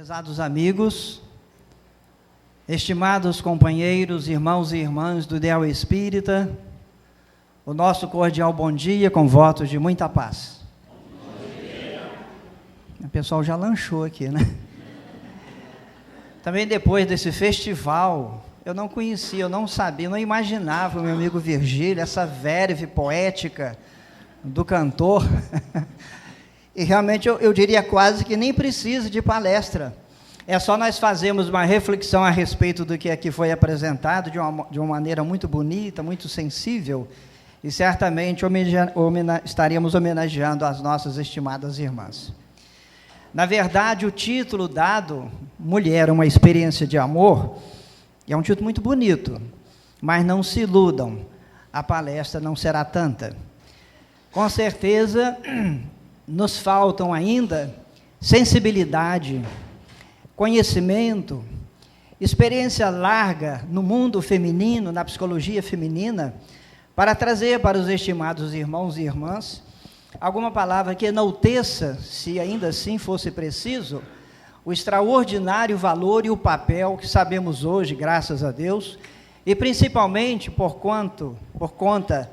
Prezados amigos, estimados companheiros, irmãos e irmãs do Ideal Espírita, o nosso cordial bom dia com votos de muita paz. O pessoal já lanchou aqui, né? Também depois desse festival, eu não conhecia, eu não sabia, não imaginava o meu amigo Virgílio, essa verve poética do cantor. E realmente eu diria quase que nem precisa de palestra. É só nós fazermos uma reflexão a respeito do que aqui foi apresentado de uma maneira muito bonita, muito sensível, e certamente estaremos homenageando as nossas estimadas irmãs. Na verdade, o título dado, Mulher, uma experiência de amor, é um título muito bonito, mas não se iludam, a palestra não será tanta. Com certeza, nos faltam ainda sensibilidade, conhecimento, experiência larga no mundo feminino, na psicologia feminina, para trazer para os estimados irmãos e irmãs alguma palavra que enalteça, se ainda assim fosse preciso, o extraordinário valor e o papel que sabemos hoje, graças a Deus, e principalmente por conta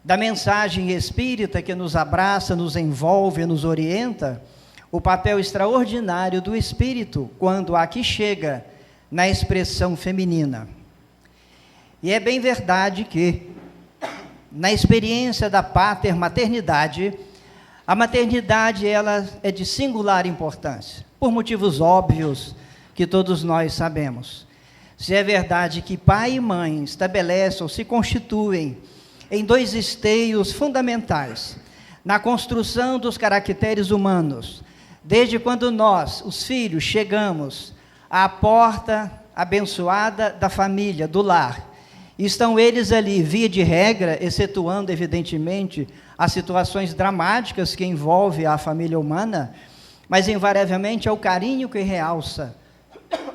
da mensagem espírita que nos abraça, nos envolve, nos orienta, o papel extraordinário do espírito quando aqui chega na expressão feminina. E é bem verdade que, na experiência da paternidade, a maternidade ela é de singular importância, por motivos óbvios que todos nós sabemos. Se é verdade que pai e mãe estabelecem ou se constituem em dois esteios fundamentais na construção dos caracteres humanos, desde quando nós, os filhos, chegamos à porta abençoada da família, do lar, estão eles ali, via de regra, excetuando, evidentemente, as situações dramáticas que envolvem a família humana, mas, invariavelmente, é o carinho que realça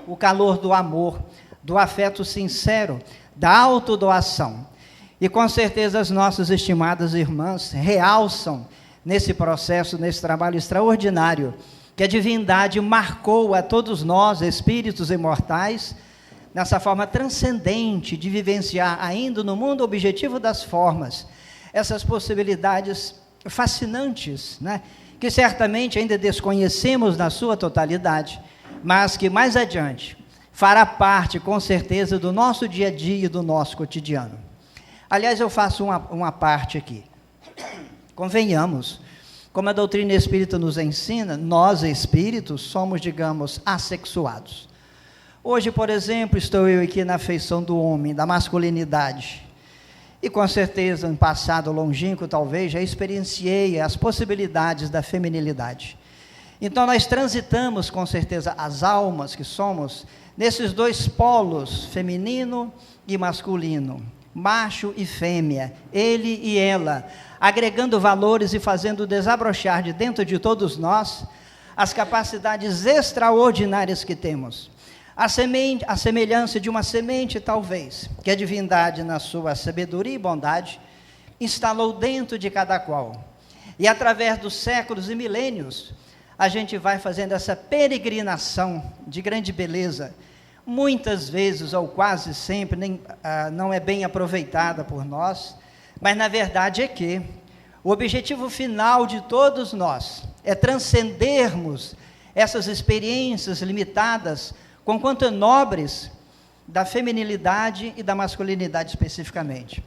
o calor do amor, do afeto sincero, da autodoação. E, com certeza, as nossas estimadas irmãs realçam nesse processo, nesse trabalho extraordinário, que a divindade marcou a todos nós, espíritos imortais, nessa forma transcendente de vivenciar, ainda no mundo objetivo das formas, essas possibilidades fascinantes, né? Que certamente ainda desconhecemos na sua totalidade, mas que mais adiante fará parte, com certeza, do nosso dia a dia e do nosso cotidiano. Aliás, eu faço uma parte aqui. Convenhamos, como a doutrina espírita nos ensina, nós espíritos somos, digamos, assexuados. Hoje, por exemplo, estou eu aqui na feição do homem, da masculinidade. E com certeza, em passado longínquo, talvez, já experienciei as possibilidades da feminilidade. Então, nós transitamos, com certeza, as almas que somos, nesses dois polos, feminino e masculino, macho e fêmea, ele e ela, agregando valores e fazendo desabrochar de dentro de todos nós as capacidades extraordinárias que temos. A semelhança de uma semente, talvez, que a divindade, na sua sabedoria e bondade, instalou dentro de cada qual. E através dos séculos e milênios, a gente vai fazendo essa peregrinação de grande beleza, muitas vezes, ou quase sempre, não é bem aproveitada por nós, mas na verdade é que o objetivo final de todos nós é transcendermos essas experiências limitadas, conquanto nobres, da feminilidade e da masculinidade especificamente.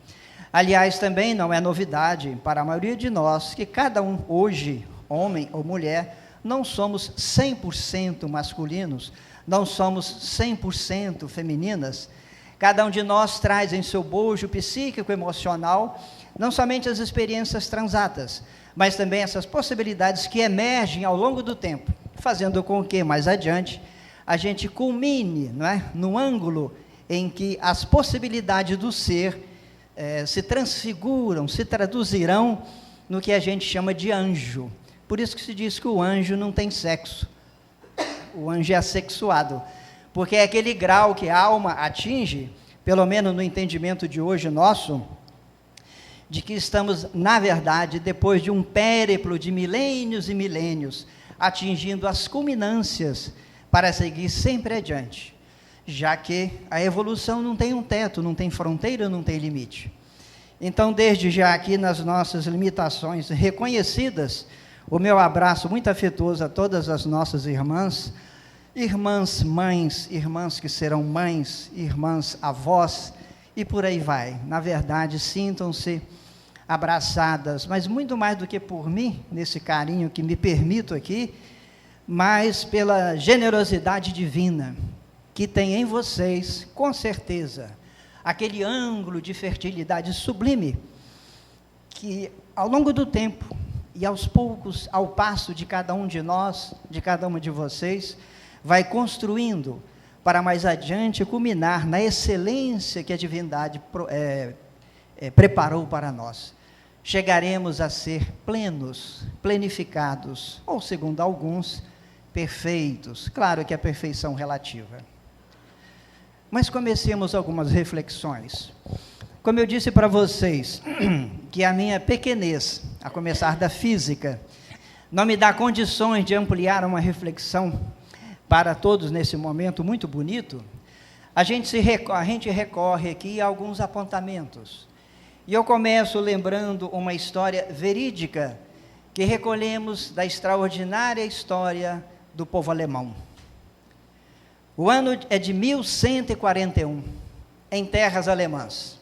Aliás, também não é novidade para a maioria de nós que cada um hoje, homem ou mulher, não somos 100% masculinos, não somos 100% femininas. Cada um de nós traz em seu bojo psíquico, emocional, não somente as experiências transatas, mas também essas possibilidades que emergem ao longo do tempo, fazendo com que, mais adiante, a gente culmine, não é, no ângulo em que as possibilidades do ser se transfiguram, se traduzirão no que a gente chama de anjo. Por isso que se diz que o anjo não tem sexo. O anjo é assexuado, porque é aquele grau que a alma atinge, pelo menos no entendimento de hoje nosso, de que estamos, na verdade, depois de um périplo de milênios e milênios, atingindo as culminâncias para seguir sempre adiante, já que a evolução não tem um teto, não tem fronteira, não tem limite. Então, desde já aqui nas nossas limitações reconhecidas, o meu abraço muito afetuoso a todas as nossas irmãs, irmãs mães, irmãs que serão mães, irmãs avós, e por aí vai. Na verdade, sintam-se abraçadas, mas muito mais do que por mim, nesse carinho que me permito aqui, mas pela generosidade divina que tem em vocês, com certeza, aquele ângulo de fertilidade sublime que, ao longo do tempo e aos poucos, ao passo de cada um de nós, de cada uma de vocês, vai construindo para mais adiante culminar na excelência que a divindade preparou para nós. Chegaremos a ser plenos, plenificados, ou segundo alguns, perfeitos. Claro que a perfeição relativa. Mas comecemos algumas reflexões. Como eu disse para vocês, que a minha pequenez, a começar da física, não me dá condições de ampliar uma reflexão para todos nesse momento muito bonito, a gente recorre aqui a alguns apontamentos. E eu começo lembrando uma história verídica que recolhemos da extraordinária história do povo alemão. O ano é de 1141, em terras alemãs.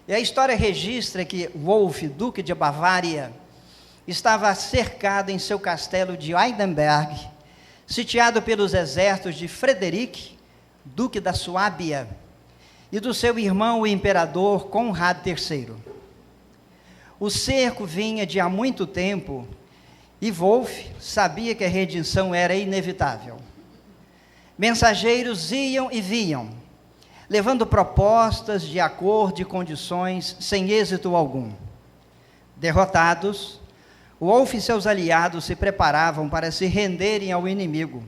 E a história registra que Wolf, duque de Bavária, estava cercado em seu castelo de Eidenberg, sitiado pelos exércitos de Frederic, duque da Suábia, e do seu irmão, o imperador Conrado III. O cerco vinha de há muito tempo, e Wolf sabia que a rendição era inevitável. Mensageiros iam e vinham, levando propostas de acordo e condições, sem êxito algum. Derrotados, Wolf e seus aliados se preparavam para se renderem ao inimigo,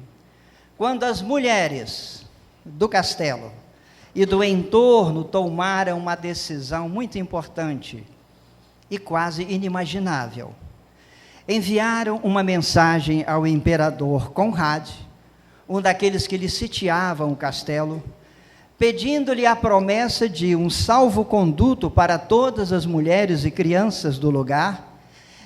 quando as mulheres do castelo e do entorno tomaram uma decisão muito importante e quase inimaginável. Enviaram uma mensagem ao imperador Conrad, um daqueles que lhe sitiavam o castelo, pedindo-lhe a promessa de um salvo-conduto para todas as mulheres e crianças do lugar,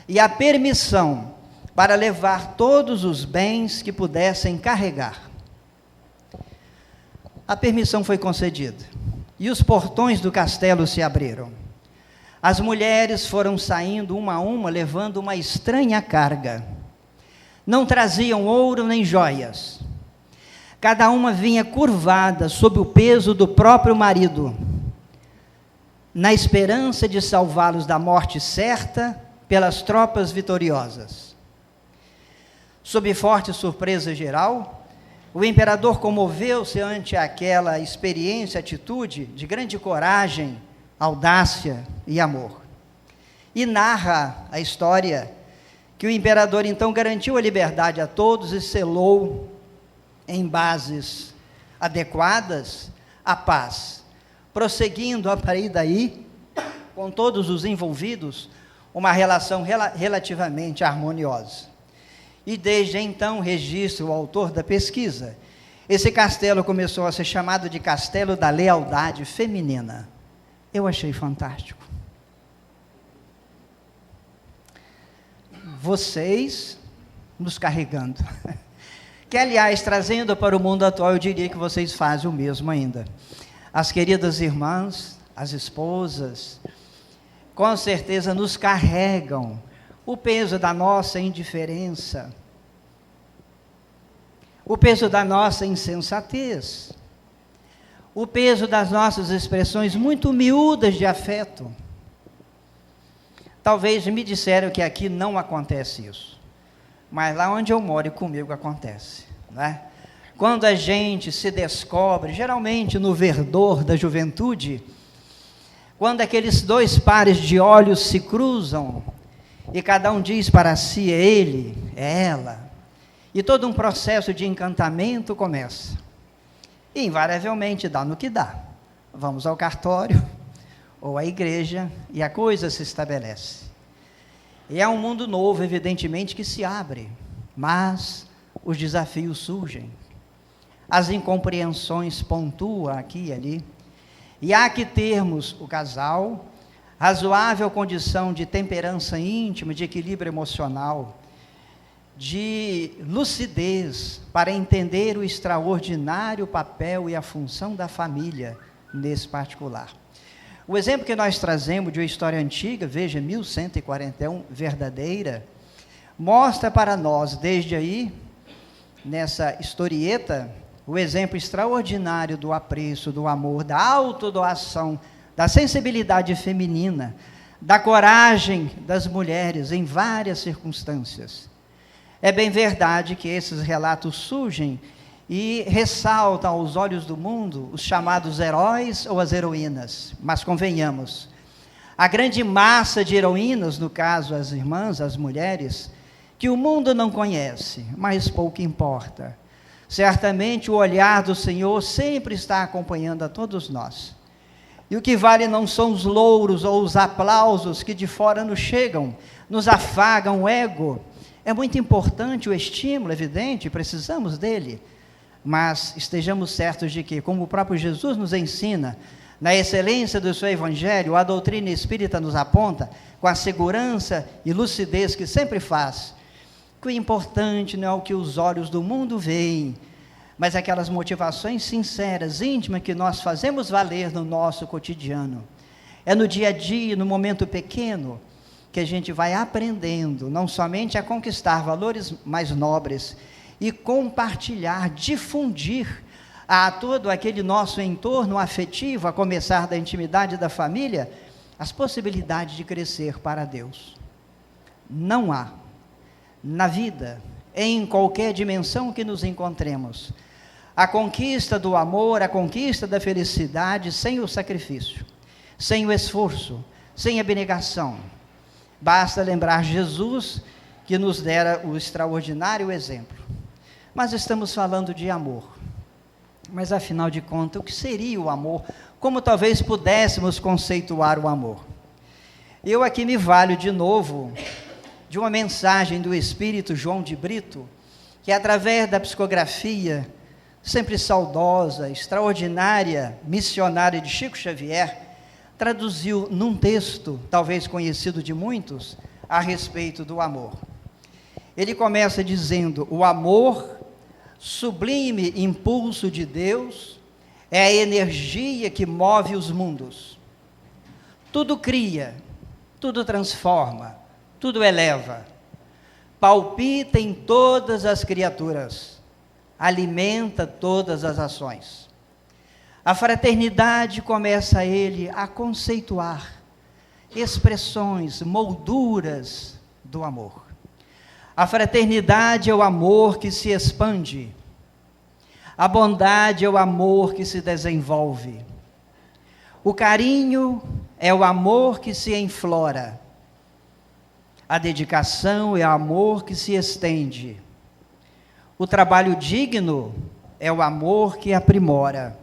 e a permissão para levar todos os bens que pudessem carregar. A permissão foi concedida, e os portões do castelo se abriram. As mulheres foram saindo uma a uma, levando uma estranha carga. Não traziam ouro nem joias. Cada uma vinha curvada sob o peso do próprio marido, na esperança de salvá-los da morte certa pelas tropas vitoriosas. Sob forte surpresa geral, o imperador comoveu-se ante aquela experiência, atitude de grande coragem, audácia e amor. E narra a história que o imperador então garantiu a liberdade a todos e selou, em bases adequadas, a paz, prosseguindo a partir daí, com todos os envolvidos, uma relação relativamente harmoniosa. E desde então, registra o autor da pesquisa, esse castelo começou a ser chamado de Castelo da Lealdade Feminina. Eu achei fantástico. Vocês nos carregando. Que, aliás, trazendo para o mundo atual, eu diria que vocês fazem o mesmo ainda. As queridas irmãs, as esposas, com certeza nos carregam o peso da nossa indiferença, o peso da nossa insensatez, o peso das nossas expressões muito miúdas de afeto. Talvez me disseram que aqui não acontece isso, mas lá onde eu moro e comigo acontece, não é? Quando a gente se descobre, geralmente no verdor da juventude, quando aqueles dois pares de olhos se cruzam, e cada um diz para si, é ele, é ela, e todo um processo de encantamento começa, e invariavelmente dá no que dá. Vamos ao cartório, ou à igreja, e a coisa se estabelece. E é um mundo novo, evidentemente, que se abre, mas os desafios surgem, as incompreensões pontuam aqui e ali, e há que termos o casal, razoável condição de temperança íntima, de equilíbrio emocional, de lucidez para entender o extraordinário papel e a função da família nesse particular. O exemplo que nós trazemos de uma história antiga, veja, 1141, verdadeira, mostra para nós, desde aí, nessa historieta, o exemplo extraordinário do apreço, do amor, da autodoação, da sensibilidade feminina, da coragem das mulheres em várias circunstâncias. É bem verdade que esses relatos surgem e ressaltam aos olhos do mundo os chamados heróis ou as heroínas, mas convenhamos, a grande massa de heroínas, no caso as irmãs, as mulheres, que o mundo não conhece, mas pouco importa. Certamente o olhar do Senhor sempre está acompanhando a todos nós. E o que vale não são os louros ou os aplausos que de fora nos chegam, nos afagam o ego. É muito importante o estímulo, evidente, precisamos dele, mas estejamos certos de que, como o próprio Jesus nos ensina, na excelência do seu evangelho, a doutrina espírita nos aponta, com a segurança e lucidez que sempre faz, que o importante não é o que os olhos do mundo veem, mas aquelas motivações sinceras, íntimas, que nós fazemos valer no nosso cotidiano. É no dia a dia, no momento pequeno, que a gente vai aprendendo, não somente a conquistar valores mais nobres, e compartilhar, difundir a todo aquele nosso entorno afetivo, a começar da intimidade da família, as possibilidades de crescer para Deus. Não há, na vida, em qualquer dimensão que nos encontremos, a conquista do amor, a conquista da felicidade sem o sacrifício, sem o esforço, sem a abnegação. Basta lembrar Jesus, que nos dera o extraordinário exemplo. Mas estamos falando de amor. Mas afinal de contas, o que seria o amor? Como talvez pudéssemos conceituar o amor? Eu aqui me valho de novo de uma mensagem do Espírito João de Brito, que através da psicografia, sempre saudosa, extraordinária, missionária de Chico Xavier, traduziu num texto, talvez conhecido de muitos, a respeito do amor. Ele começa dizendo: o amor, sublime impulso de Deus, é a energia que move os mundos. Tudo cria, tudo transforma, tudo eleva, palpita em todas as criaturas, alimenta todas as ações. A fraternidade começa ele a conceituar expressões, molduras do amor. A fraternidade é o amor que se expande. A bondade é o amor que se desenvolve. O carinho é o amor que se enflora. A dedicação é o amor que se estende. O trabalho digno é o amor que aprimora.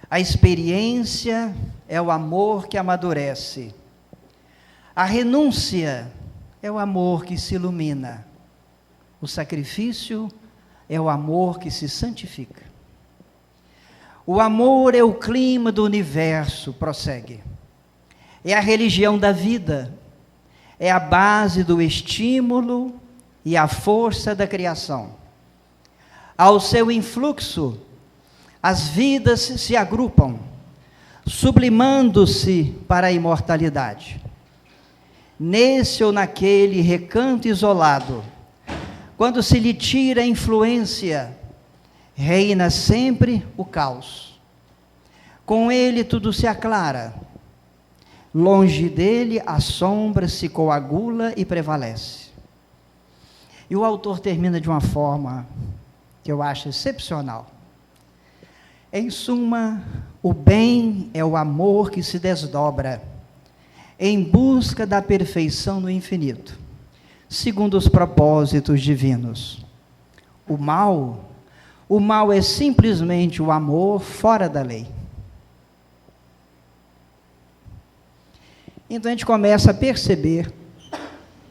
A experiência é o amor que amadurece. A renúncia é o amor que se ilumina. O sacrifício é o amor que se santifica. O amor é o clima do universo, prossegue. É a religião da vida. É a base do estímulo e a força da criação. Ao seu influxo, as vidas se agrupam, sublimando-se para a imortalidade. Nesse ou naquele recanto isolado, quando se lhe tira a influência, reina sempre o caos. Com ele tudo se aclara. Longe dele a sombra se coagula e prevalece. E o autor termina de uma forma que eu acho excepcional. Em suma, o bem é o amor que se desdobra em busca da perfeição no infinito, segundo os propósitos divinos. O mal é simplesmente o amor fora da lei. Então a gente começa a perceber,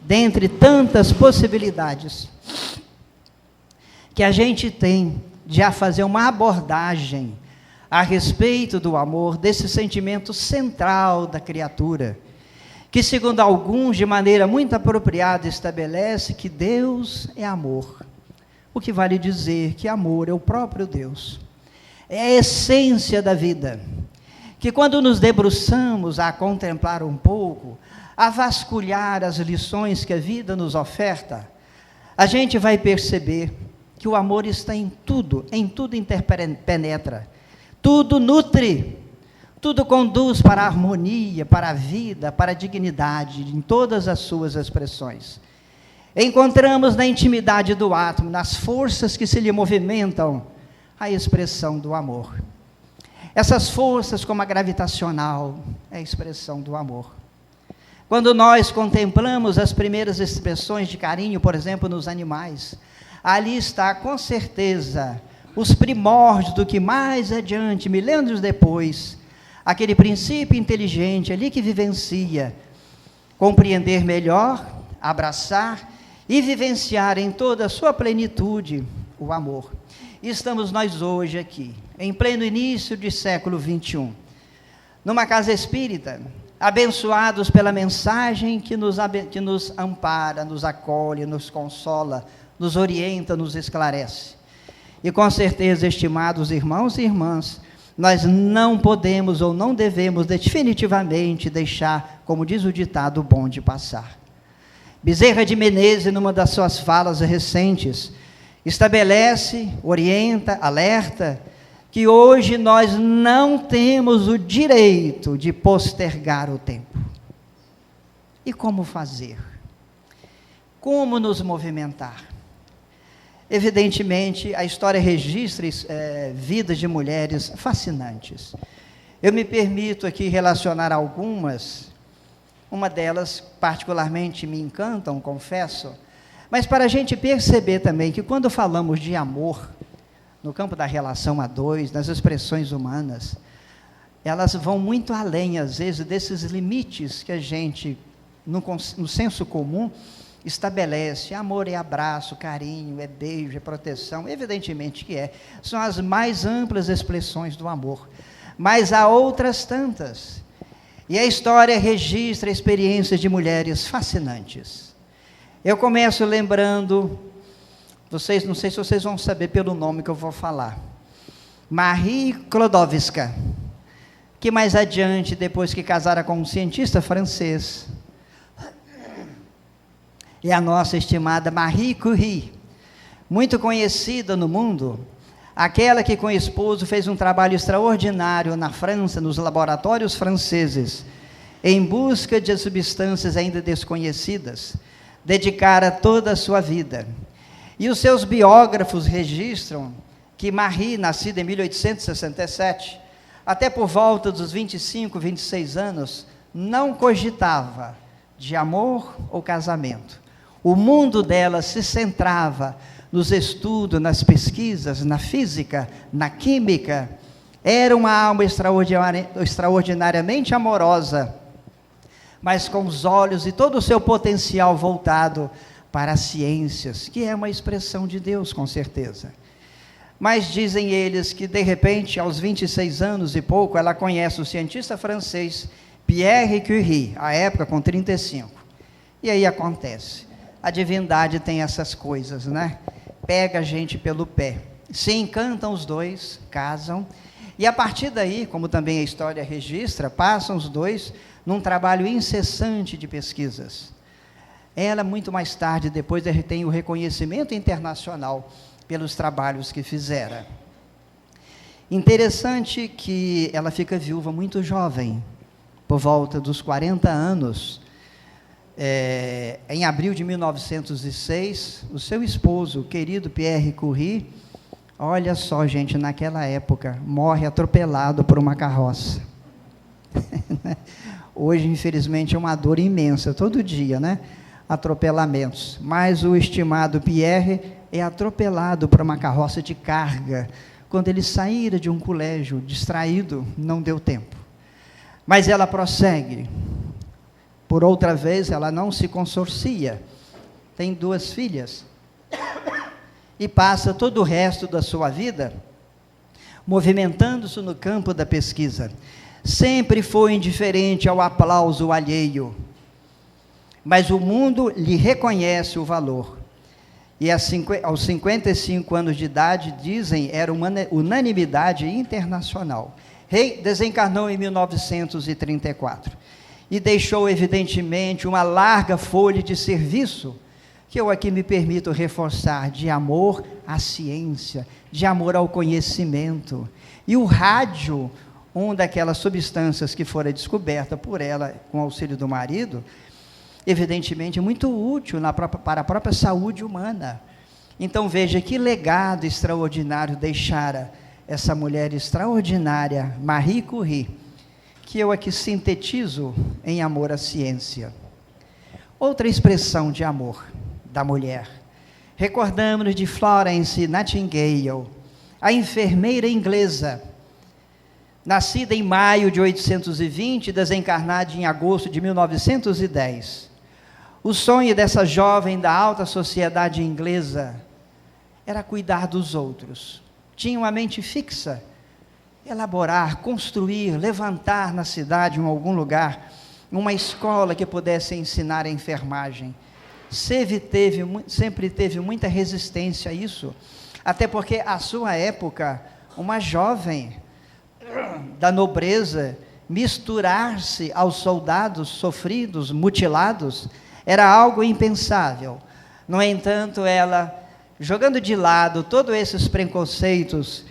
dentre tantas possibilidades, que a gente tem de fazer uma abordagem a respeito do amor, desse sentimento central da criatura, que, segundo alguns, de maneira muito apropriada, estabelece que Deus é amor. O que vale dizer que amor é o próprio Deus. É a essência da vida. Que quando nos debruçamos a contemplar um pouco, a vasculhar as lições que a vida nos oferta, a gente vai perceber que o amor está em tudo interpenetra, tudo nutre, tudo conduz para a harmonia, para a vida, para a dignidade, em todas as suas expressões. Encontramos na intimidade do átomo, nas forças que se lhe movimentam, a expressão do amor. Essas forças, como a gravitacional, é a expressão do amor. Quando nós contemplamos as primeiras expressões de carinho, por exemplo, nos animais, ali está, com certeza, os primórdios do que mais adiante, milênios depois, aquele princípio inteligente ali que vivencia, compreender melhor, abraçar e vivenciar em toda a sua plenitude o amor. E estamos nós hoje aqui, em pleno início do século XXI, numa casa espírita, abençoados pela mensagem que nos ampara, nos acolhe, nos consola, nos orienta, nos esclarece. E com certeza, estimados irmãos e irmãs, nós não podemos ou não devemos definitivamente deixar, como diz o ditado, o bonde passar. Bezerra de Menezes, numa das suas falas recentes, estabelece, orienta, alerta, que hoje nós não temos o direito de postergar o tempo. E como fazer? Como nos movimentar? Evidentemente, a história registra vidas de mulheres fascinantes. Eu me permito aqui relacionar algumas, uma delas particularmente me encantam, confesso, mas para a gente perceber também que quando falamos de amor, no campo da relação a dois, nas expressões humanas, elas vão muito além, às vezes, desses limites que a gente, no senso comum, estabelece. Amor é abraço, carinho, é beijo, é proteção, evidentemente que é. São as mais amplas expressões do amor. Mas há outras tantas. E a história registra experiências de mulheres fascinantes. Eu começo lembrando, vocês, não sei se vocês vão saber pelo nome que eu vou falar, Marie Sklodowska, que mais adiante, depois que casara com um cientista francês, é a nossa estimada Marie Curie, muito conhecida no mundo, aquela que com o esposo fez um trabalho extraordinário na França, nos laboratórios franceses, em busca de substâncias ainda desconhecidas, dedicara toda a sua vida. E os seus biógrafos registram que Marie, nascida em 1867, até por volta dos 25, 26 anos, não cogitava de amor ou casamento. O mundo dela se centrava nos estudos, nas pesquisas, na física, na química. Era uma alma extraordinariamente amorosa, mas com os olhos e todo o seu potencial voltado para as ciências, que é uma expressão de Deus, com certeza. Mas dizem eles que, de repente, aos 26 anos e pouco, ela conhece o cientista francês Pierre Curie, à época com 35. E aí acontece. A divindade tem essas coisas, né? Pega a gente pelo pé. Se encantam os dois, casam, e a partir daí, como também a história registra, passam os dois num trabalho incessante de pesquisas. Ela, muito mais tarde, depois tem o reconhecimento internacional pelos trabalhos que fizera. Interessante que ela fica viúva muito jovem, por volta dos 40 anos, em abril de 1906, o seu esposo, o querido Pierre Curie, olha só, gente, naquela época, morre atropelado por uma carroça. Hoje, infelizmente, é uma dor imensa, todo dia, né? Atropelamentos. Mas o estimado Pierre é atropelado por uma carroça de carga, quando ele saíra de um colégio, distraído, não deu tempo. Mas ela prossegue. Por outra vez, ela não se consorcia. Tem 2 filhas. e passa todo o resto da sua vida movimentando-se no campo da pesquisa. Sempre foi indiferente ao aplauso alheio, mas o mundo lhe reconhece o valor. E aos 55 anos de idade, dizem, era uma unanimidade internacional. Rei desencarnou em 1934 e deixou, evidentemente, uma larga folha de serviço, que eu aqui me permito reforçar, de amor à ciência, de amor ao conhecimento. E o rádio, uma daquelas substâncias que fora descoberta por ela, com auxílio do marido, evidentemente muito útil para a própria saúde humana. Então veja que legado extraordinário deixara essa mulher extraordinária, Marie Curie, que eu aqui sintetizo em amor à ciência. Outra expressão de amor da mulher. Recordamos-nos de Florence Nightingale, a enfermeira inglesa, nascida em maio de 1820, desencarnada em agosto de 1910. O sonho dessa jovem da alta sociedade inglesa era cuidar dos outros. Tinha uma mente fixa, elaborar, construir, levantar na cidade, em algum lugar, uma escola que pudesse ensinar a enfermagem. Sempre teve muita resistência a isso, até porque, à sua época, uma jovem da nobreza misturar-se aos soldados sofridos, mutilados, era algo impensável. No entanto, ela, jogando de lado todos esses preconceitos,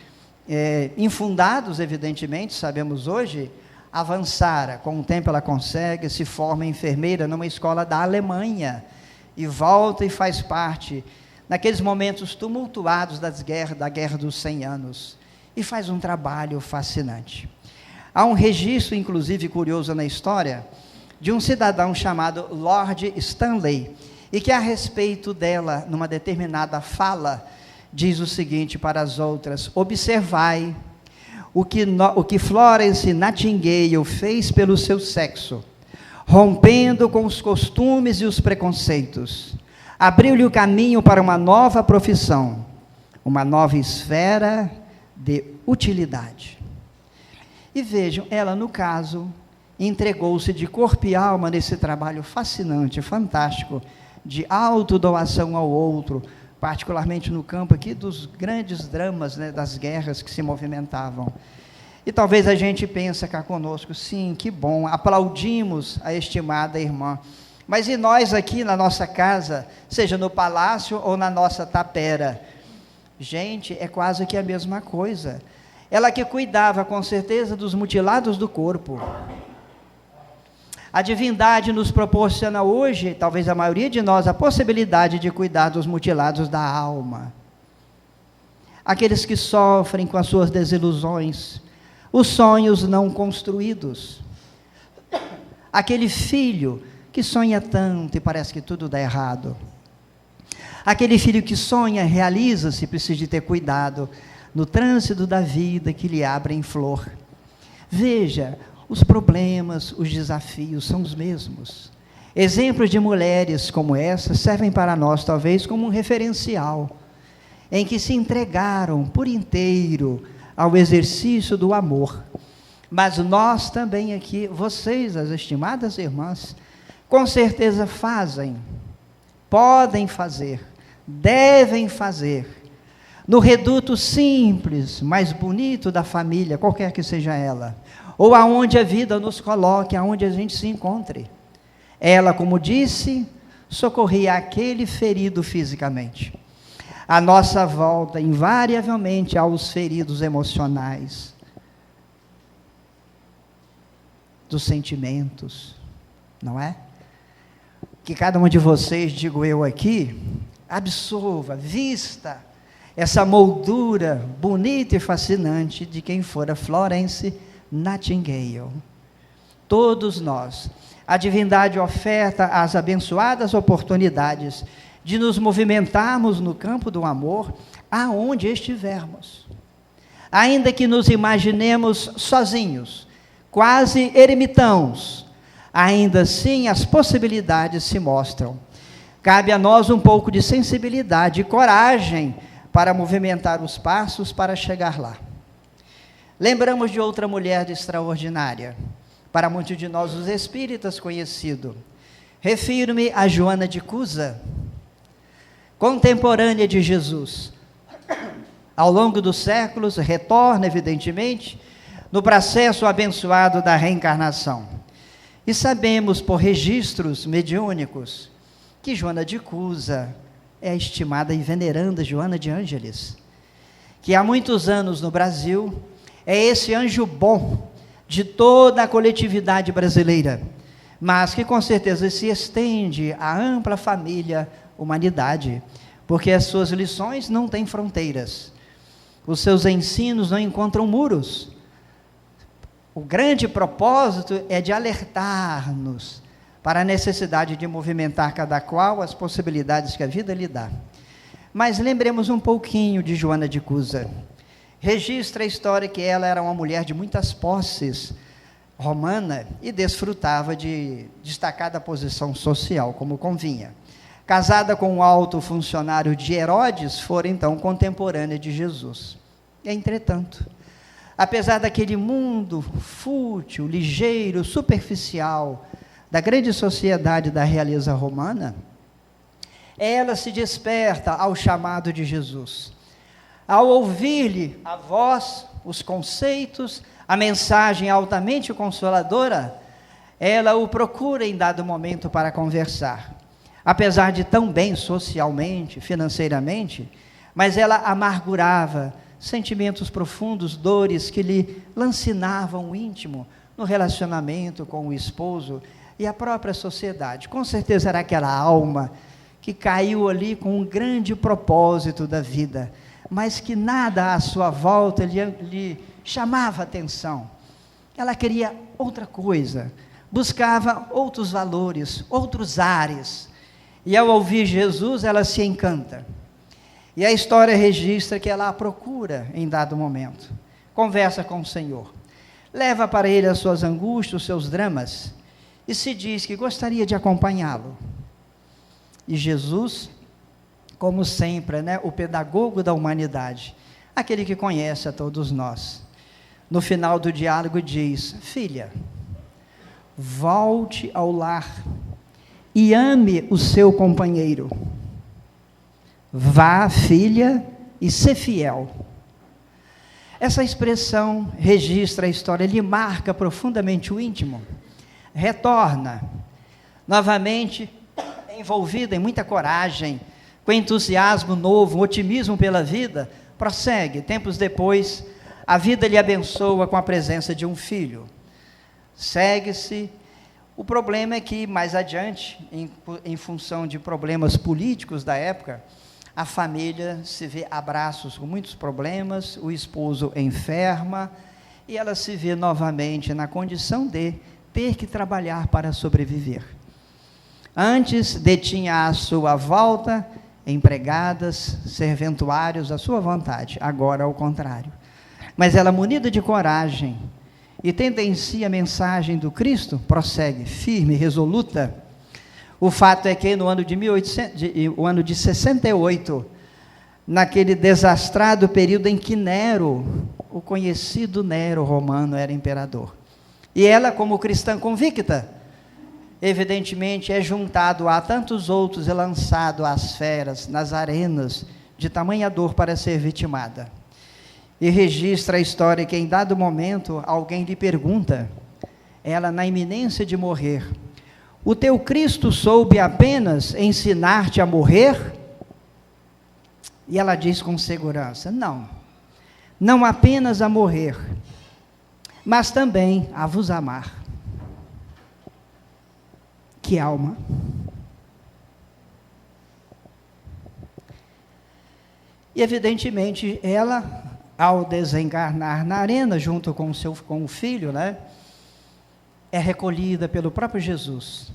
infundados, evidentemente, sabemos hoje, avançara. Com o tempo ela consegue, se forma enfermeira numa escola da Alemanha, e volta e faz parte, naqueles momentos tumultuados da Guerra dos 100 Anos, e faz um trabalho fascinante. Há um registro, inclusive, curioso na história, de um cidadão chamado Lord Stanley, e que a respeito dela, numa determinada fala, diz o seguinte para as outras: observai o que Florence Nightingale fez pelo seu sexo, rompendo com os costumes e os preconceitos, abriu-lhe o caminho para uma nova profissão, uma nova esfera de utilidade. E vejam, ela, no caso, entregou-se de corpo e alma nesse trabalho fascinante, fantástico, de autodoação ao outro, particularmente no campo aqui dos grandes dramas, né, das guerras que se movimentavam. E talvez a gente pense cá conosco, sim, que bom, aplaudimos a estimada irmã, mas e nós aqui na nossa casa, seja no palácio ou na nossa tapera? Gente, é quase que a mesma coisa. Ela que cuidava, com certeza, dos mutilados do corpo. A divindade nos proporciona hoje, talvez a maioria de nós, a possibilidade de cuidar dos mutilados da alma. Aqueles que sofrem com as suas desilusões, os sonhos não construídos. Aquele filho que sonha tanto e parece que tudo dá errado. Aquele filho que sonha, realiza-se, precisa de ter cuidado no trânsito da vida que lhe abre em flor. Veja, os problemas, os desafios são os mesmos. Exemplos de mulheres como essa servem para nós, talvez, como um referencial, em que se entregaram por inteiro ao exercício do amor. Mas nós também aqui, vocês, as estimadas irmãs, com certeza fazem, podem fazer, devem fazer, no reduto simples, mais bonito da família, qualquer que seja ela, ou aonde a vida nos coloque, aonde a gente se encontre. Ela, como disse, socorria aquele ferido fisicamente. À nossa volta, invariavelmente, há os feridos emocionais, dos sentimentos, não é? Que cada um de vocês, digo eu aqui, absorva, vista essa moldura bonita e fascinante de quem fora Florence Nightingale. Todos nós, a divindade oferta as abençoadas oportunidades de nos movimentarmos no campo do amor, aonde estivermos. Ainda que nos imaginemos sozinhos, quase ermitãos, ainda assim as possibilidades se mostram. Cabe a nós um pouco de sensibilidade e coragem para movimentar os passos para chegar lá. Lembramos de outra mulher extraordinária, para muitos de nós os espíritas conhecido. Refiro-me a Joana de Cusa, contemporânea de Jesus. Ao longo dos séculos, retorna, evidentemente, no processo abençoado da reencarnação. E sabemos, por registros mediúnicos, que Joana de Cusa é a estimada e veneranda Joana de Ângeles, que há muitos anos no Brasil é esse anjo bom de toda a coletividade brasileira, mas que com certeza se estende à ampla família humanidade, porque as suas lições não têm fronteiras, os seus ensinos não encontram muros. O grande propósito é de alertar-nos para a necessidade de movimentar cada qual as possibilidades que a vida lhe dá. Mas lembremos um pouquinho de Joana de Cusa. Registra a história que ela era uma mulher de muitas posses, romana, e desfrutava de destacada posição social, como convinha. Casada com um alto funcionário de Herodes, fora então contemporânea de Jesus. Entretanto, apesar daquele mundo fútil, ligeiro, superficial, da grande sociedade da realeza romana, ela se desperta ao chamado de Jesus. Ao ouvir-lhe a voz, os conceitos, a mensagem altamente consoladora, ela o procura em dado momento para conversar. Apesar de tão bem socialmente, financeiramente, mas ela amargurava sentimentos profundos, dores que lhe lancinavam o íntimo no relacionamento com o esposo e a própria sociedade. Com certeza era aquela alma que caiu ali com um grande propósito da vida, mas que nada à sua volta lhe chamava atenção. Ela queria outra coisa, buscava outros valores, outros ares, e ao ouvir Jesus ela se encanta. E a história registra que ela a procura em dado momento, conversa com o Senhor, leva para ele as suas angústias, os seus dramas, e se diz que gostaria de acompanhá-lo. E Jesus, como sempre, o pedagogo da humanidade, aquele que conhece a todos nós, no final do diálogo diz: filha, volte ao lar e ame o seu companheiro. Vá, filha, e ser fiel. Essa expressão registra a história, lhe marca profundamente o íntimo. Retorna, novamente envolvida em muita coragem, com entusiasmo novo, um otimismo pela vida, prossegue. Tempos depois, a vida lhe abençoa com a presença de um filho. Segue-se. O problema é que, mais adiante, em função de problemas políticos da época, a família se vê a braços com muitos problemas, o esposo enferma, e ela se vê novamente na condição de ter que trabalhar para sobreviver. Antes detinha à sua volta empregadas, serventuários à sua vontade, agora ao contrário. Mas ela, munida de coragem, e tendo em si a mensagem do Cristo, prossegue, firme, resoluta. O fato é que no ano de 68, naquele desastrado período em que Nero, o conhecido Nero romano, era imperador, e ela, como cristã convicta, evidentemente é juntado a tantos outros e lançado às feras, nas arenas, de tamanha dor para ser vitimada. E registra a história que em dado momento alguém lhe pergunta, ela na iminência de morrer: o teu Cristo soube apenas ensinar-te a morrer? E ela diz com segurança: não, não apenas a morrer, mas também a vos amar. Que alma! E evidentemente ela, ao desencarnar na arena, junto com o filho, é recolhida pelo próprio Jesus.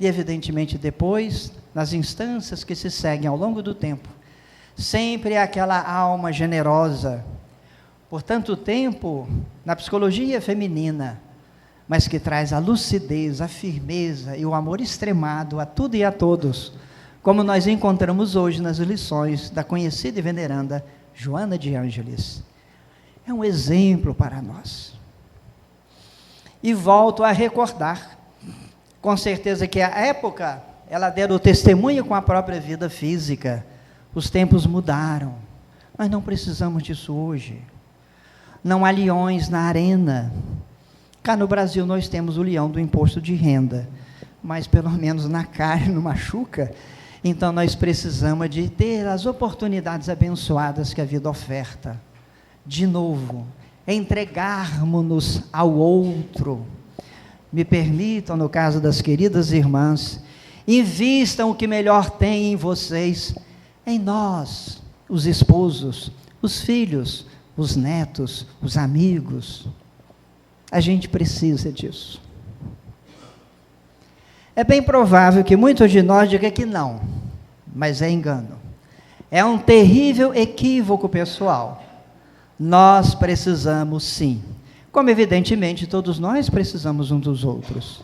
E evidentemente depois, nas instâncias que se seguem ao longo do tempo, sempre é aquela alma generosa, por tanto tempo, na psicologia feminina, mas que traz a lucidez, a firmeza e o amor extremado a tudo e a todos, como nós encontramos hoje nas lições da conhecida e veneranda Joana de Ângeles. É um exemplo para nós. E volto a recordar, com certeza que a época, ela deu o testemunho com a própria vida física. Os tempos mudaram. Nós não precisamos disso hoje. Não há leões na arena. Cá no Brasil nós temos o leão do imposto de renda, mas pelo menos na carne não machuca. Então nós precisamos de ter as oportunidades abençoadas que a vida oferta. De novo, entregarmos-nos ao outro. Me permitam, no caso das queridas irmãs, invistam o que melhor tem em vocês, em nós, os esposos, os filhos, os netos, os amigos. A gente precisa disso. É bem provável que muitos de nós digam que não, mas é engano. É um terrível equívoco pessoal. Nós precisamos sim, como evidentemente todos nós precisamos uns dos outros.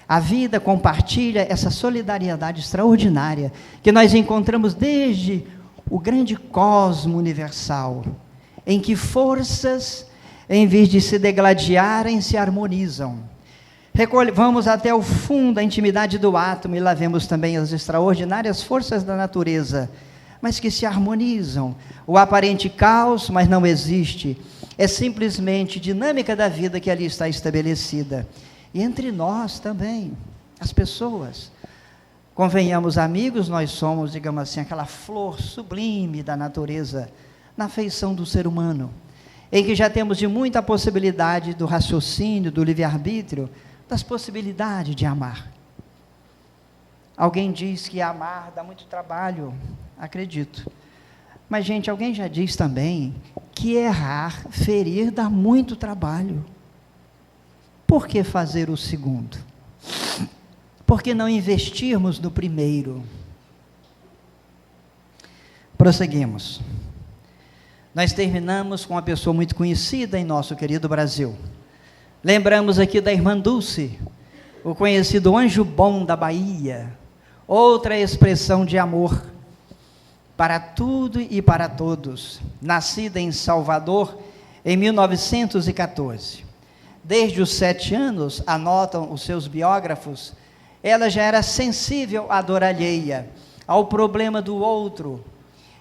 A vida compartilha essa solidariedade extraordinária que nós encontramos desde o grande cosmo universal, em que forças, em vez de se degladiarem, se harmonizam. Vamos até o fundo da intimidade do átomo e lá vemos também as extraordinárias forças da natureza, mas que se harmonizam. O aparente caos, mas não existe. É simplesmente dinâmica da vida que ali está estabelecida. E entre nós também, as pessoas. Convenhamos, amigos, nós somos, digamos assim, aquela flor sublime da natureza, na feição do ser humano, em que já temos de muita possibilidade do raciocínio, do livre-arbítrio, das possibilidades de amar. Alguém diz que amar dá muito trabalho, acredito. Mas, gente, alguém já diz também que errar, ferir, dá muito trabalho. Por que fazer o segundo? Por que não investirmos no primeiro? Prosseguimos. Nós terminamos com uma pessoa muito conhecida em nosso querido Brasil. Lembramos aqui da irmã Dulce, o conhecido anjo bom da Bahia, outra expressão de amor para tudo e para todos, nascida em Salvador em 1914. Desde os 7 anos, anotam os seus biógrafos, ela já era sensível à dor alheia, ao problema do outro,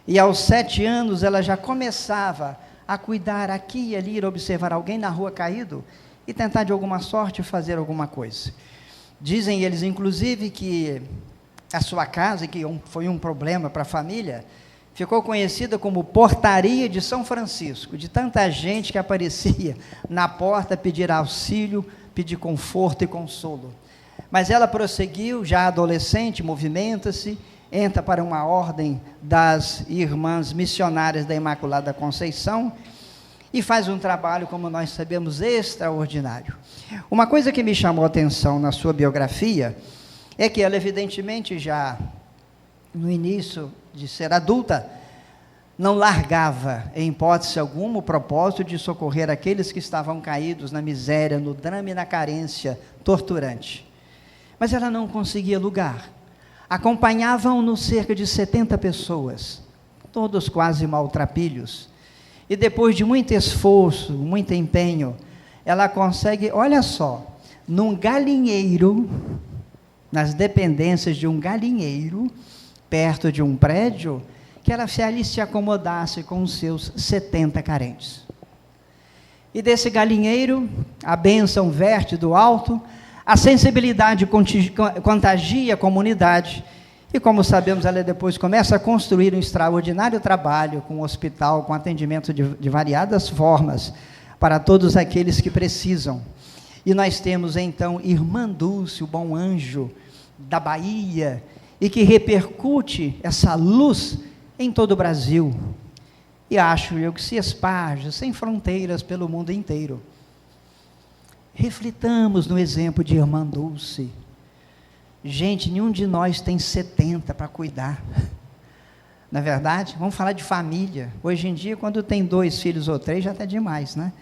e aos 7 anos ela já começava a cuidar aqui e ali, ir observar alguém na rua caído, e tentar de alguma sorte fazer alguma coisa. Dizem eles, inclusive, que a sua casa, que foi um problema para a família, ficou conhecida como Portaria de São Francisco, de tanta gente que aparecia na porta pedir auxílio, pedir conforto e consolo. Mas ela prosseguiu, já adolescente, movimenta-se, entra para uma ordem das irmãs missionárias da Imaculada Conceição, e faz um trabalho, como nós sabemos, extraordinário. Uma coisa que me chamou a atenção na sua biografia, é que ela, evidentemente, já no início de ser adulta, não largava, em hipótese alguma, o propósito de socorrer aqueles que estavam caídos na miséria, no drama e na carência torturante. Mas ela não conseguia lugar. Acompanhavam-no cerca de 70 pessoas, todos quase maltrapilhos. E depois de muito esforço, muito empenho, ela consegue, olha só, num galinheiro, nas dependências de um galinheiro, perto de um prédio, que ela ali se acomodasse com os seus 70 carentes. E desse galinheiro, a bênção verte do alto, a sensibilidade contagia a comunidade, e como sabemos, ela depois começa a construir um extraordinário trabalho com o hospital, com atendimento de variadas formas, para todos aqueles que precisam. E nós temos então irmã Dulce, o bom anjo da Bahia, e que repercute essa luz em todo o Brasil, e acho eu que se esparge sem fronteiras pelo mundo inteiro. Reflitamos no exemplo de irmã Dulce. Gente, nenhum de nós tem 70 para cuidar, não é verdade? Vamos falar de família. Hoje em dia, quando tem 2 filhos ou 3, já está demais, né?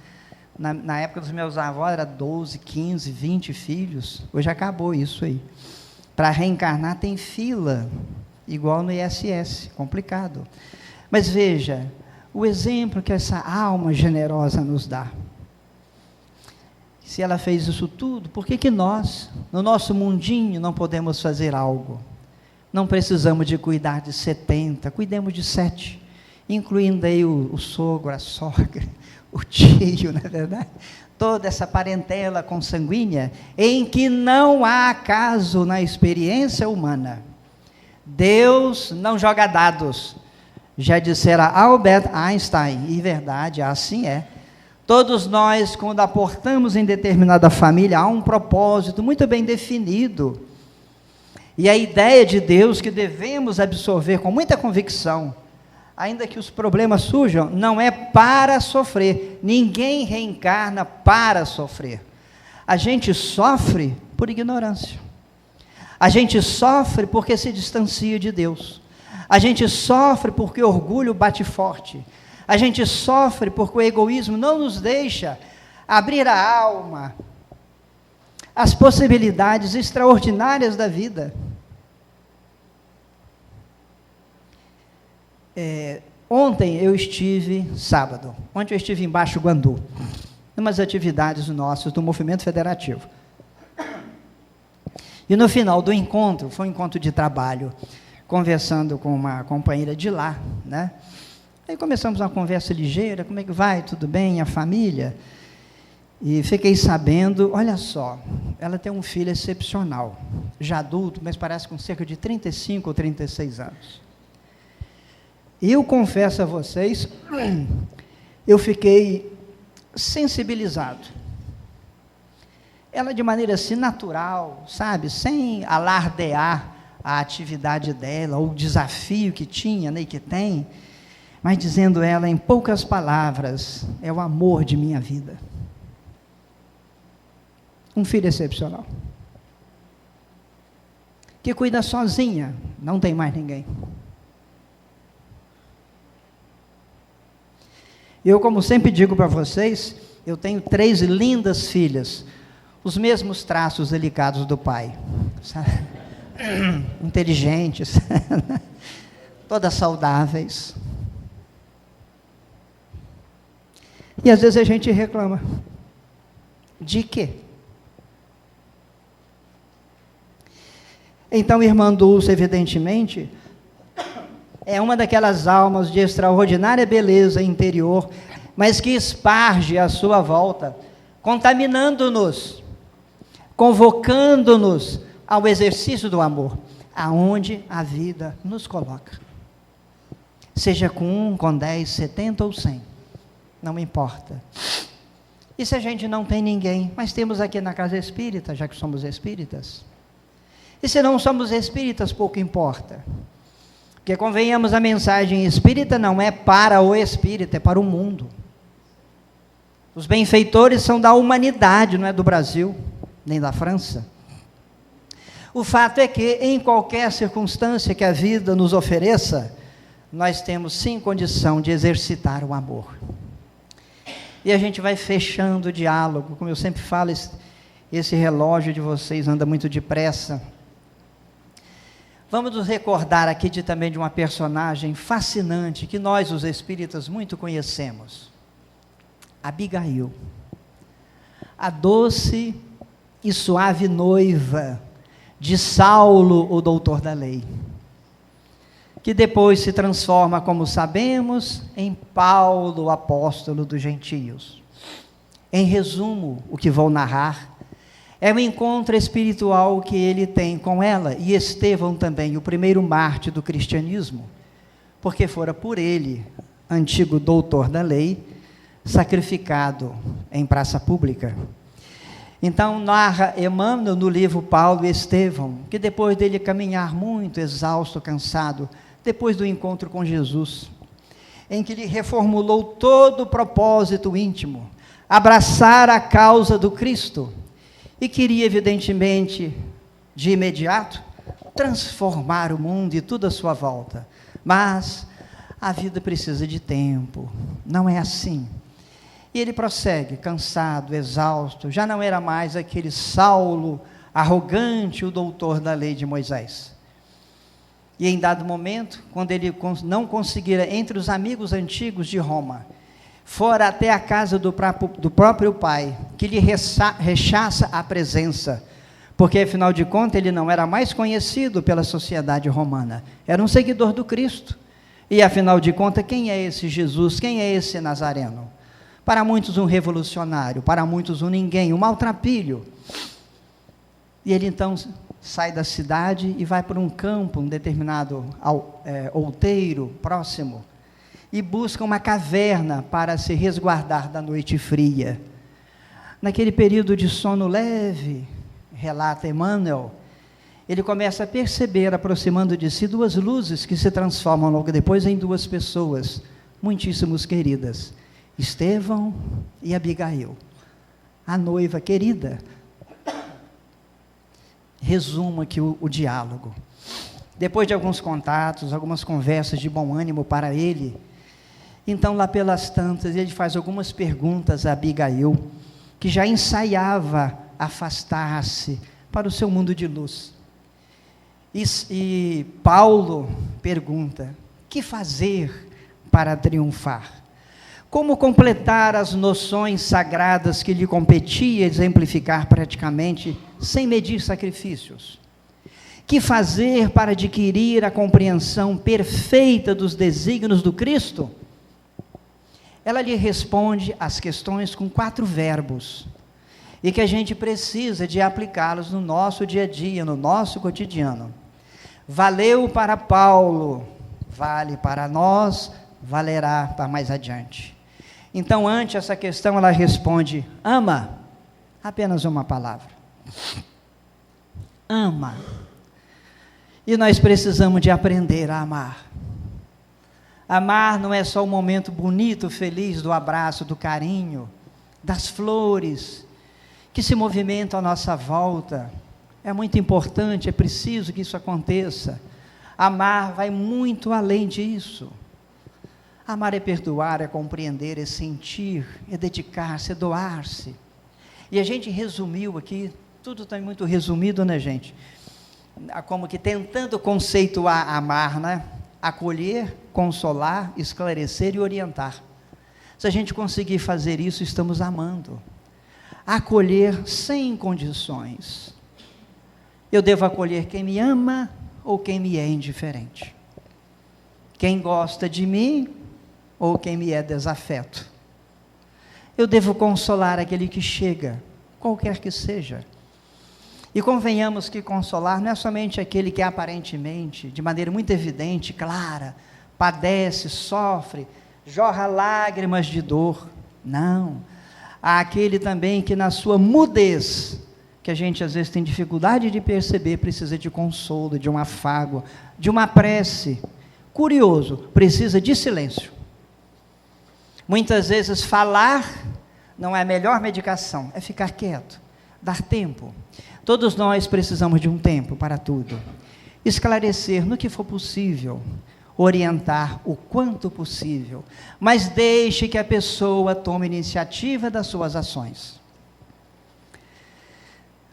Na época dos meus avós, era 12, 15, 20 filhos. Hoje acabou isso aí. Para reencarnar tem fila. igual no ISS, complicado. Mas veja, o exemplo que essa alma generosa nos dá. Se ela fez isso tudo, por que nós, no nosso mundinho, não podemos fazer algo? Não precisamos de cuidar de 70, cuidemos de 7, incluindo aí o sogro, a sogra, o tio, não é verdade? Toda essa parentela consanguínea, em que não há acaso na experiência humana. Deus não joga dados, já dissera Albert Einstein, e verdade, assim é. Todos nós, quando aportamos em determinada família, há um propósito muito bem definido. E a ideia de Deus que devemos absorver com muita convicção, ainda que os problemas surjam, não é para sofrer. Ninguém reencarna para sofrer. A gente sofre por ignorância. A gente sofre porque se distancia de Deus. A gente sofre porque o orgulho bate forte. A gente sofre porque o egoísmo não nos deixa abrir a alma às possibilidades extraordinárias da vida. Ontem eu estive, sábado, ontem eu estive em Baixo Guandu, umas atividades nossas do Movimento Federativo. E no final do encontro, foi um encontro de trabalho, conversando com uma companheira de lá, né? Aí começamos uma conversa ligeira, como é que vai, tudo bem, a família? E fiquei sabendo, olha só, ela tem um filho excepcional, já adulto, mas parece com cerca de 35 ou 36 anos. E eu confesso a vocês, eu fiquei sensibilizado. Ela de maneira assim natural, sabe, sem alardear a atividade dela, ou o desafio que tinha, né, e que tem, mas dizendo ela em poucas palavras, é o amor de minha vida. Um filho excepcional. Que cuida sozinha, não tem mais ninguém. Eu, como sempre digo para vocês, eu tenho 3 lindas filhas, os mesmos traços delicados do pai, sabe? Inteligentes, todas saudáveis. E às vezes a gente reclama. De quê? Então, irmã Dulce, evidentemente, é uma daquelas almas de extraordinária beleza interior, mas que esparge à sua volta, contaminando-nos, convocando-nos ao exercício do amor, aonde a vida nos coloca. Seja com 1, com 10, 70 ou 100, não importa. E se a gente não tem ninguém, mas temos aqui na casa espírita, já que somos espíritas. E se não somos espíritas, pouco importa. Porque, convenhamos, a mensagem espírita não é para o espírita, é para o mundo. Os benfeitores são da humanidade, não é do Brasil, nem da França. O fato é que, em qualquer circunstância que a vida nos ofereça, nós temos sim condição de exercitar o amor. E a gente vai fechando o diálogo, como eu sempre falo, esse relógio de vocês anda muito depressa. Vamos nos recordar aqui também de uma personagem fascinante, que nós, os espíritas, muito conhecemos. Abigail, a doce e suave noiva de Saulo, o doutor da lei, que depois se transforma, como sabemos, em Paulo, o apóstolo dos gentios. Em resumo, o que vou narrar é o encontro espiritual que ele tem com ela, e Estevão também, o primeiro mártir do cristianismo, porque fora por ele, antigo doutor da lei, sacrificado em praça pública. Então narra Emmanuel no livro Paulo e Estevão, que depois dele caminhar muito exausto, cansado, depois do encontro com Jesus, em que ele reformulou todo o propósito íntimo, abraçar a causa do Cristo, e queria, evidentemente, de imediato, transformar o mundo e tudo à sua volta. Mas a vida precisa de tempo, não é assim. E ele prossegue, cansado, exausto, já não era mais aquele Saulo arrogante, o doutor da lei de Moisés. E em dado momento, quando ele não conseguira entre os amigos antigos de Roma, fora até a casa do próprio pai, que lhe rechaça a presença, porque afinal de contas ele não era mais conhecido pela sociedade romana, era um seguidor do Cristo, e afinal de contas, quem é esse Jesus, quem é esse Nazareno? Para muitos um revolucionário, para muitos um ninguém, um maltrapilho. E ele então sai da cidade e vai para um campo, um determinado outeiro próximo, e busca uma caverna para se resguardar da noite fria. Naquele período de sono leve, relata Emmanuel, ele começa a perceber, aproximando de si, duas luzes que se transformam logo depois em duas pessoas, muitíssimos queridas, Estevão e Abigail, a noiva querida. Resumo aqui o diálogo. Depois de alguns contatos, algumas conversas de bom ânimo para ele, então lá pelas tantas, ele faz algumas perguntas a Abigail, que já ensaiava afastar-se para o seu mundo de luz. E Paulo pergunta: que fazer para triunfar? Como completar as noções sagradas que lhe competia exemplificar praticamente, sem medir sacrifícios? Que fazer para adquirir a compreensão perfeita dos desígnios do Cristo? Ela lhe responde as questões com 4 verbos, e que a gente precisa de aplicá-los no nosso dia a dia, no nosso cotidiano. Valeu para Paulo, vale para nós, valerá para mais adiante. Então, ante essa questão, ela responde: ama, apenas uma palavra, ama. E nós precisamos de aprender a amar. Amar não é só o momento bonito, feliz do abraço, do carinho, das flores, que se movimentam à nossa volta. É muito importante, é preciso que isso aconteça. Amar vai muito além disso. Amar é perdoar, é compreender, é sentir, é dedicar-se, é doar-se. E a gente resumiu aqui, tudo está muito resumido, né, gente? Como que tentando conceituar amar, né? Acolher, consolar, esclarecer e orientar. Se a gente conseguir fazer isso, estamos amando. Acolher sem condições. Eu devo acolher quem me ama ou quem me é indiferente? Quem gosta de mim ou quem me é desafeto? Eu devo consolar aquele que chega, qualquer que seja. E convenhamos que consolar não é somente aquele que aparentemente, de maneira muito evidente, clara, padece, sofre, jorra lágrimas de dor. Não. Há aquele também que na sua mudez, que a gente às vezes tem dificuldade de perceber, precisa de consolo, de um afago, de uma prece. Curioso, precisa de silêncio. Muitas vezes falar não é a melhor medicação, é ficar quieto, dar tempo. Todos nós precisamos de um tempo para tudo. Esclarecer no que for possível, orientar o quanto possível, mas deixe que a pessoa tome iniciativa das suas ações.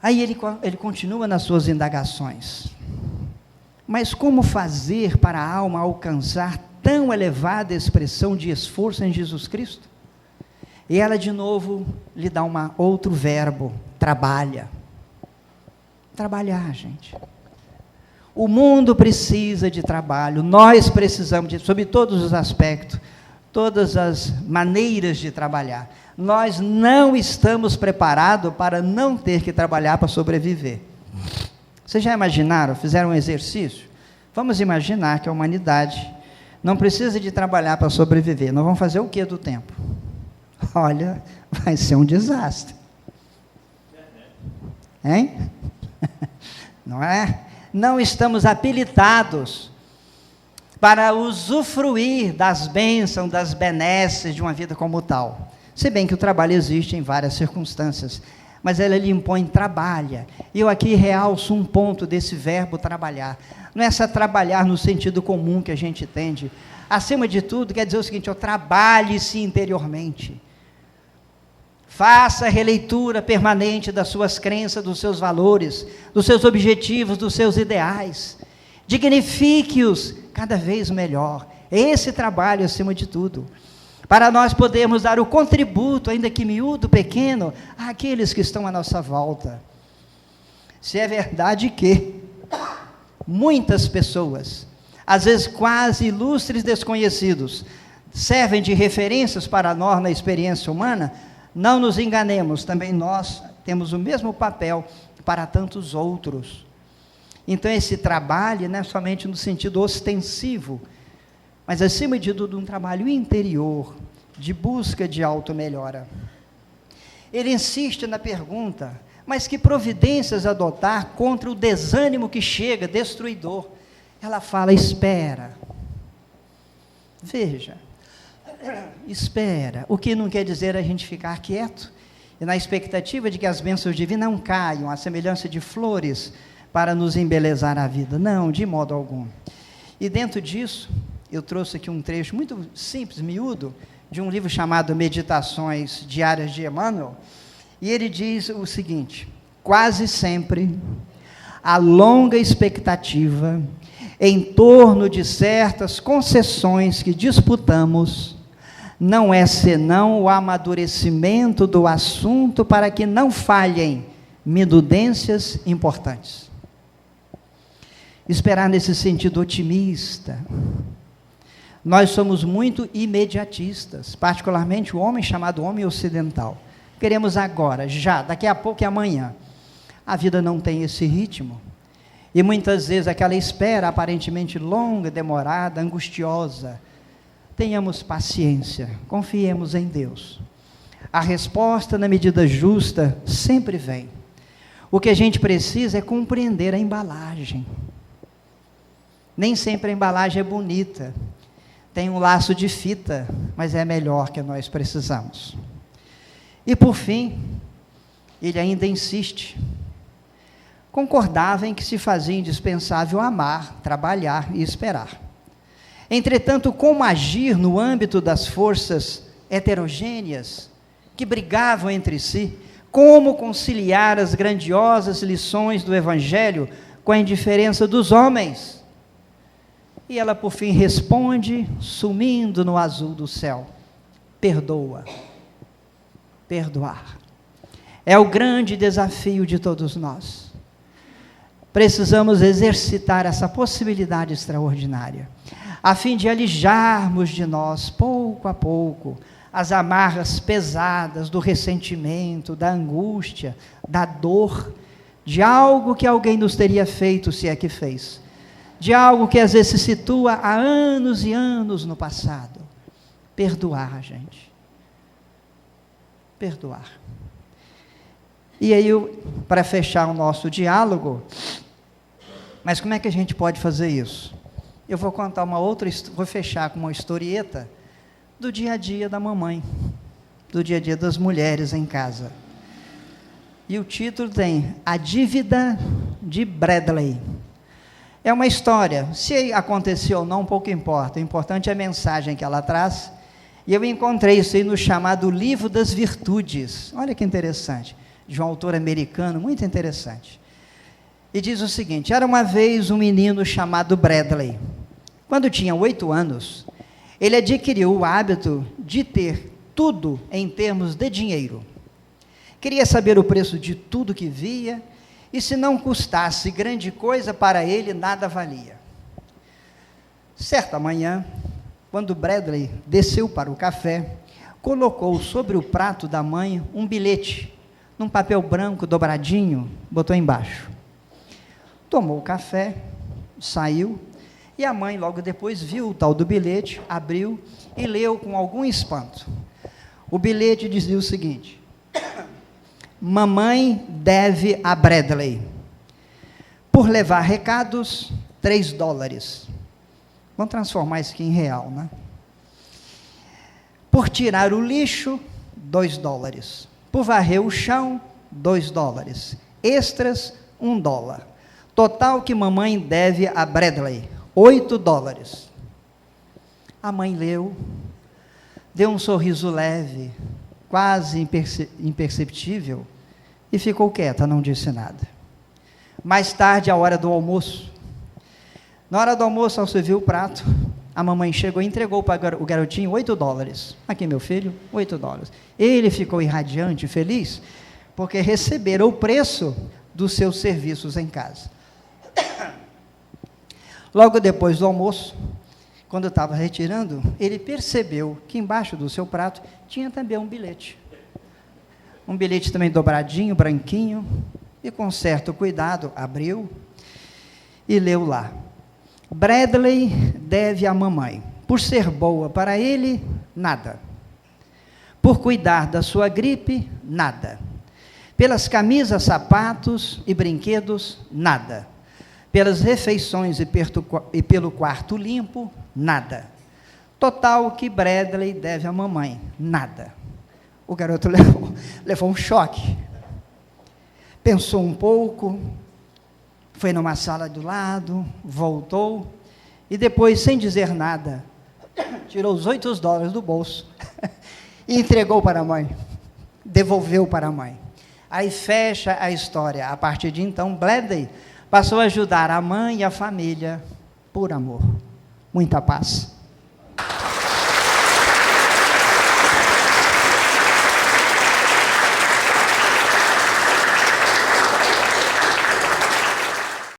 Aí ele continua nas suas indagações. Mas como fazer para a alma alcançar tão elevada expressão de esforço em Jesus Cristo? E ela de novo lhe dá outro verbo: trabalha. Trabalhar, gente. O mundo precisa de trabalho, nós precisamos sob todos os aspectos, todas as maneiras de trabalhar. Nós não estamos preparados para não ter que trabalhar para sobreviver. Vocês já imaginaram, fizeram um exercício? Vamos imaginar que a humanidade não precisa de trabalhar para sobreviver. Nós vamos fazer o que do tempo? Olha, vai ser um desastre. Hein? Não é? Não estamos habilitados para usufruir das bênçãos, das benesses de uma vida como tal. Se bem que o trabalho existe em várias circunstâncias, mas ela lhe impõe trabalha. E eu aqui realço um ponto desse verbo trabalhar. Não é só trabalhar no sentido comum que a gente entende. Acima de tudo, quer dizer o seguinte: trabalhe-se interiormente. Faça a releitura permanente das suas crenças, dos seus valores, dos seus objetivos, dos seus ideais. dignifique-os cada vez melhor. Esse trabalho acima de tudo, para nós podermos dar o contributo, ainda que miúdo, pequeno, àqueles que estão à nossa volta. Se é verdade que muitas pessoas, às vezes quase ilustres desconhecidos, servem de referências para nós na experiência humana, não nos enganemos, também nós temos o mesmo papel para tantos outros. Então esse trabalho não é somente no sentido ostensivo, mas acima de tudo um trabalho interior, de busca de auto-melhora. Ele insiste na pergunta, mas que providências adotar contra o desânimo que chega, destruidor? Ela fala, espera. Veja, espera, o que não quer dizer a gente ficar quieto, e na expectativa de que as bênçãos divinas não caiam, à semelhança de flores, para nos embelezar a vida. Não, de modo algum. E dentro disso, eu trouxe aqui um trecho muito simples, miúdo, de um livro chamado Meditações Diárias de Emmanuel, e ele diz o seguinte: quase sempre a longa expectativa em torno de certas concessões que disputamos não é senão o amadurecimento do assunto para que não falhem minudências importantes. Esperar nesse sentido otimista. Nós somos muito imediatistas, particularmente o homem chamado homem ocidental. Queremos agora, já, daqui a pouco e amanhã. A vida não tem esse ritmo. E muitas vezes aquela espera aparentemente longa, demorada, angustiosa. Tenhamos paciência, confiemos em Deus. A resposta na medida justa sempre vem. O que a gente precisa é compreender a embalagem. Nem sempre a embalagem é bonita. Tem um laço de fita, mas é melhor que nós precisamos. E por fim, ele ainda insiste. Concordava em que se fazia indispensável amar, trabalhar e esperar. Entretanto, como agir no âmbito das forças heterogêneas que brigavam entre si, como conciliar as grandiosas lições do Evangelho com a indiferença dos homens? E ela por fim responde, sumindo no azul do céu: perdoa. Perdoar. É o grande desafio de todos nós. Precisamos exercitar essa possibilidade extraordinária, a fim de alijarmos de nós, pouco a pouco, as amarras pesadas do ressentimento, da angústia, da dor, de algo que alguém nos teria feito, se é que fez, de algo que às vezes se situa há anos e anos no passado. Perdoar, gente. Perdoar. E aí, para fechar o nosso diálogo, mas como é que a gente pode fazer isso? Eu vou contar vou fechar com uma historieta do dia a dia da mamãe, do dia a dia das mulheres em casa. E o título tem A Dívida de Bradley. É uma história, se aconteceu ou não, pouco importa, o importante é a mensagem que ela traz, e eu encontrei isso aí no chamado Livro das Virtudes, olha que interessante, de um autor americano, muito interessante. E diz o seguinte: era uma vez um menino chamado Bradley. Quando tinha 8 anos, ele adquiriu o hábito de ter tudo em termos de dinheiro. Queria saber o preço de tudo que via, e se não custasse grande coisa para ele, nada valia. Certa manhã, quando Bradley desceu para o café, colocou sobre o prato da mãe um bilhete, num papel branco dobradinho, botou embaixo. Tomou o café, saiu, e a mãe logo depois viu o tal do bilhete, abriu e leu com algum espanto. O bilhete dizia o seguinte: mamãe deve a Bradley, por levar recados, $3. Vamos transformar isso aqui em real, né? Por tirar o lixo, $2. Por varrer o chão, $2. Extras, $1. Total que mamãe deve a Bradley, $8. A mãe leu, deu um sorriso leve, quase imperceptível, e ficou quieta, não disse nada. Mais tarde, à hora do almoço, Na hora do almoço, ao servir o prato, a mamãe chegou e entregou para o garotinho $8. Aqui, meu filho, $8. Ele ficou irradiante, feliz, porque receberam o preço dos seus serviços em casa. Logo depois do almoço, quando eu estava retirando, ele percebeu que embaixo do seu prato tinha também um bilhete. Um bilhete também dobradinho, branquinho, e com certo cuidado, abriu e leu lá: Bradley deve à mamãe, por ser boa para ele, nada. Por cuidar da sua gripe, nada. Pelas camisas, sapatos e brinquedos, nada. Pelas refeições e pelo quarto limpo, nada. Total que Bradley deve à mamãe, nada. O garoto levou um choque. Pensou um pouco, foi numa sala do lado, voltou, e depois, sem dizer nada, tirou os $8 do bolso e entregou para a mãe, devolveu para a mãe. Aí fecha a história. A partir de então, Bradley passou a ajudar a mãe e a família por amor. Muita paz.